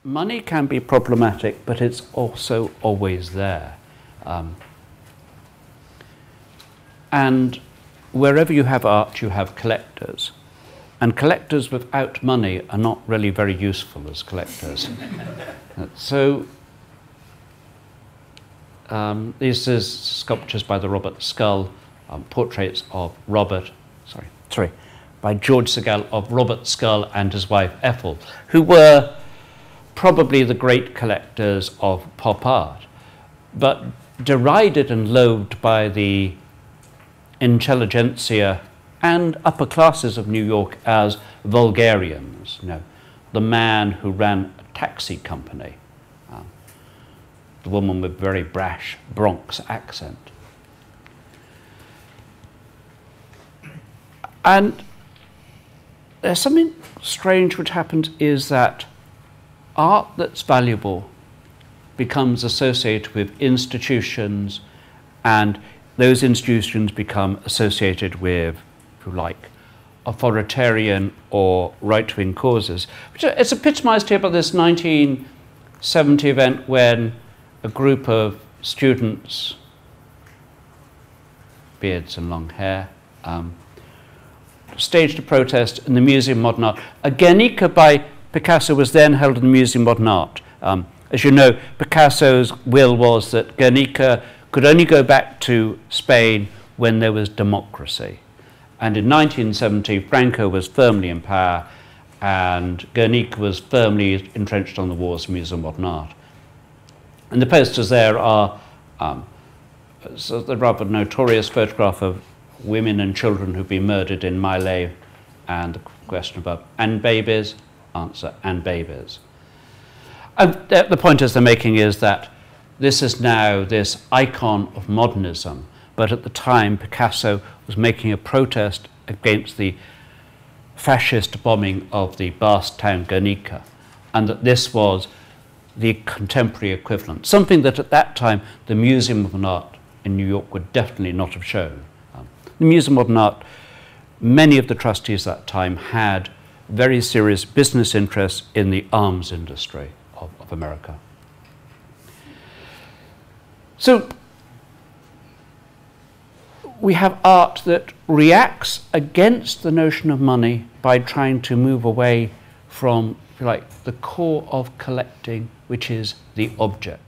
money can be problematic, but it's also always there. And wherever you have art, you have collectors. And collectors without money are not really very useful as collectors. So this is sculptures by the Robert Scull, portraits of by George Segal of Robert Scull and his wife Ethel, who were probably the great collectors of pop art, but derided and loathed by the intelligentsia and upper classes of New York as vulgarians. You know, the man who ran a taxi company, the woman with very brash Bronx accent. And there's something strange which happens, is that art that's valuable becomes associated with institutions, and those institutions become associated with, if you like, authoritarian or right-wing causes. Which it's epitomized here by this 1970 event when a group of students, beards and long hair, staged a protest in the Museum of Modern Art. A Guernica by Picasso was then held in the Museum of Modern Art. As you know, Picasso's will was that Guernica could only go back to Spain when there was democracy. And in 1970, Franco was firmly in power, and Guernica was firmly entrenched on the walls of the Museum of Modern Art. And the posters there are so the rather notorious photograph of women and children who've been murdered in Miley, and the question above, and babies, answer, and babies. And the point as they're making is that this is now this icon of modernism, but at the time Picasso was making a protest against the fascist bombing of the Basque town Guernica, and that this was the contemporary equivalent, something that at that time the Museum of Modern Art in New York would definitely not have shown. The Museum of Modern Art, many of the trustees at that time had very serious business interests in the arms industry of America. So we have art that reacts against the notion of money by trying to move away from, if you like, the core of collecting, which is the object.